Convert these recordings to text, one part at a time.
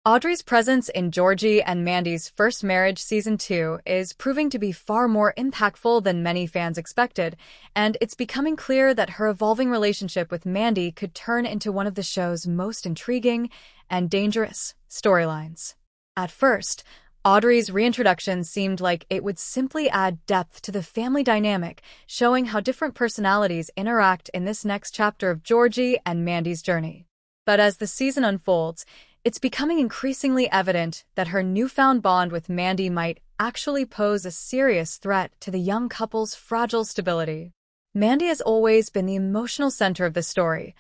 Audrey's presence in Georgie and Mandy's First Marriage Season 2 is proving to be far more impactful than many fans expected, and it's becoming clear that her evolving relationship with Mandy could turn into one of the show's most intriguing and dangerous storylines. At first, Audrey's reintroduction seemed like it would simply add depth to the family dynamic, showing how different personalities interact in this next chapter of Georgie and Mandy's journey. But as the season unfolds, it's becoming increasingly evident that her newfound bond with Mandy might actually pose a serious threat to the young couple's fragile stability. Mandy has always been the emotional center of the story,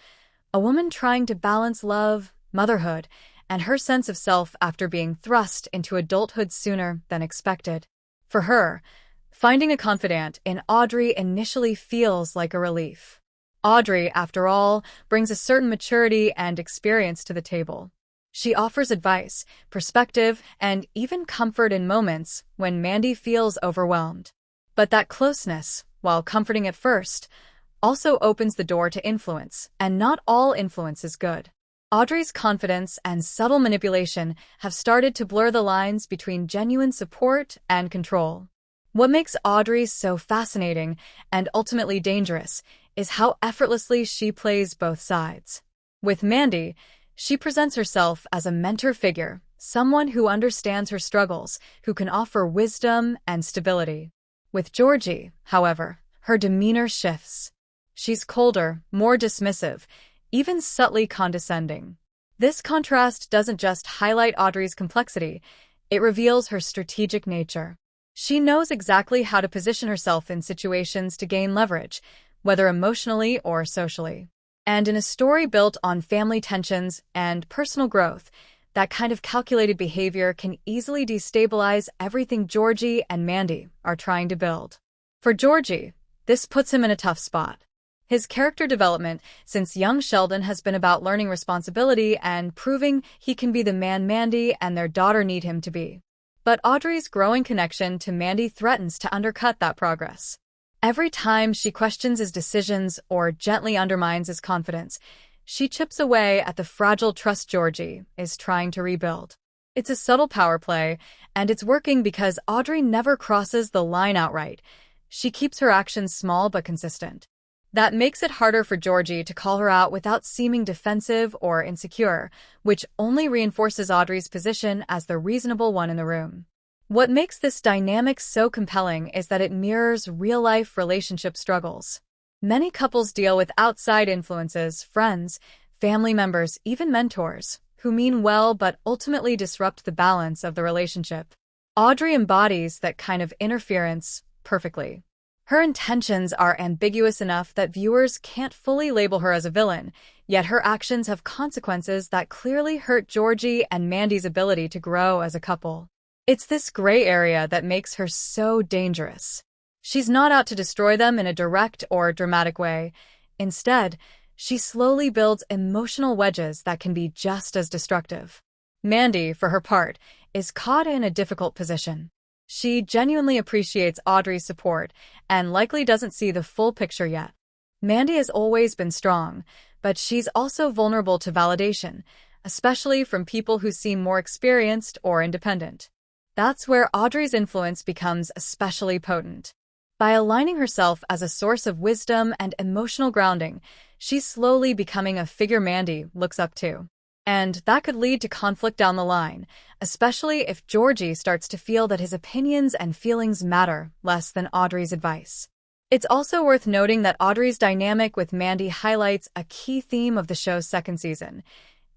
a woman trying to balance love, motherhood, and her sense of self after being thrust into adulthood sooner than expected. For her, finding a confidant in Audrey initially feels like a relief. Audrey, after all, brings a certain maturity and experience to the table. She offers advice, perspective, and even comfort in moments when Mandy feels overwhelmed. But that closeness, while comforting at first, also opens the door to influence, and not all influence is good. Audrey's confidence and subtle manipulation have started to blur the lines between genuine support and control. What makes Audrey so fascinating and ultimately dangerous is how effortlessly she plays both sides. With Mandy, she presents herself as a mentor figure, someone who understands her struggles, who can offer wisdom and stability. With Georgie, however, her demeanor shifts. She's colder, more dismissive, even subtly condescending. This contrast doesn't just highlight Audrey's complexity, it reveals her strategic nature. She knows exactly how to position herself in situations to gain leverage, whether emotionally or socially. And in a story built on family tensions and personal growth, that kind of calculated behavior can easily destabilize everything Georgie and Mandy are trying to build. For Georgie, this puts him in a tough spot. His character development since young Sheldon has been about learning responsibility and proving he can be the man Mandy and their daughter need him to be. But Audrey's growing connection to Mandy threatens to undercut that progress. Every time she questions his decisions or gently undermines his confidence, she chips away at the fragile trust Georgie is trying to rebuild. It's a subtle power play, and it's working because Audrey never crosses the line outright. She keeps her actions small but consistent. That makes it harder for Georgie to call her out without seeming defensive or insecure, which only reinforces Audrey's position as the reasonable one in the room. What makes this dynamic so compelling is that it mirrors real-life relationship struggles. Many couples deal with outside influences, friends, family members, even mentors, who mean well but ultimately disrupt the balance of the relationship. Audrey embodies that kind of interference perfectly. Her intentions are ambiguous enough that viewers can't fully label her as a villain, yet her actions have consequences that clearly hurt Georgie and Mandy's ability to grow as a couple. It's this gray area that makes her so dangerous. She's not out to destroy them in a direct or dramatic way. Instead, she slowly builds emotional wedges that can be just as destructive. Mandy, for her part, is caught in a difficult position. She genuinely appreciates Audrey's support and likely doesn't see the full picture yet. Mandy has always been strong, but she's also vulnerable to validation, especially from people who seem more experienced or independent. That's where Audrey's influence becomes especially potent. By aligning herself as a source of wisdom and emotional grounding, she's slowly becoming a figure Mandy looks up to. And that could lead to conflict down the line, especially if Georgie starts to feel that his opinions and feelings matter less than Audrey's advice. It's also worth noting that Audrey's dynamic with Mandy highlights a key theme of the show's second season: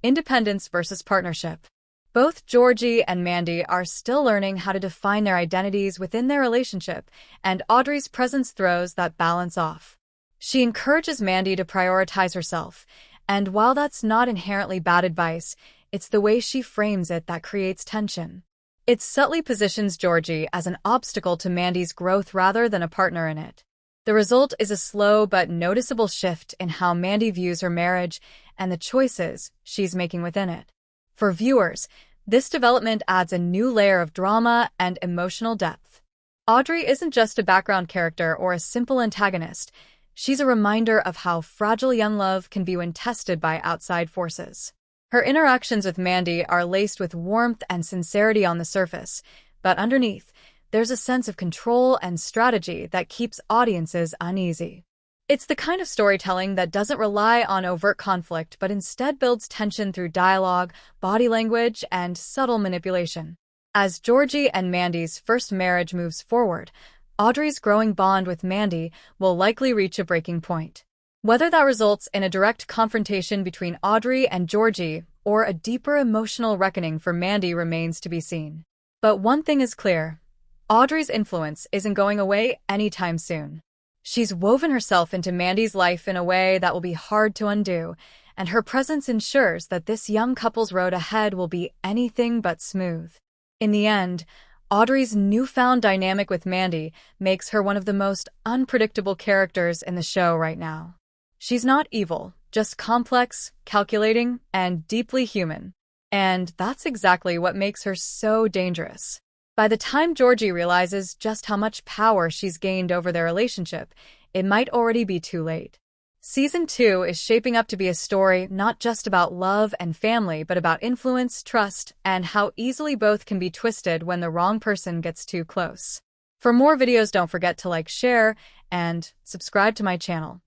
independence versus partnership. Both Georgie and Mandy are still learning how to define their identities within their relationship, and Audrey's presence throws that balance off. She encourages Mandy to prioritize herself, and while that's not inherently bad advice, it's the way she frames it that creates tension. It subtly positions Georgie as an obstacle to Mandy's growth rather than a partner in it. The result is a slow but noticeable shift in how Mandy views her marriage and the choices she's making within it. For viewers, this development adds a new layer of drama and emotional depth. Audrey isn't just a background character or a simple antagonist. She's a reminder of how fragile young love can be when tested by outside forces. Her interactions with Mandy are laced with warmth and sincerity on the surface, but underneath, there's a sense of control and strategy that keeps audiences uneasy. It's the kind of storytelling that doesn't rely on overt conflict, but instead builds tension through dialogue, body language, and subtle manipulation. As Georgie and Mandy's first marriage moves forward, Audrey's growing bond with Mandy will likely reach a breaking point. Whether that results in a direct confrontation between Audrey and Georgie or a deeper emotional reckoning for Mandy remains to be seen. But one thing is clear: Audrey's influence isn't going away anytime soon. She's woven herself into Mandy's life in a way that will be hard to undo, and her presence ensures that this young couple's road ahead will be anything but smooth. In the end, Audrey's newfound dynamic with Mandy makes her one of the most unpredictable characters in the show right now. She's not evil, just complex, calculating, and deeply human. And that's exactly what makes her so dangerous. By the time Georgie realizes just how much power she's gained over their relationship, it might already be too late. Season 2 is shaping up to be a story not just about love and family, but about influence, trust, and how easily both can be twisted when the wrong person gets too close. For more videos, don't forget to like, share, and subscribe to my channel.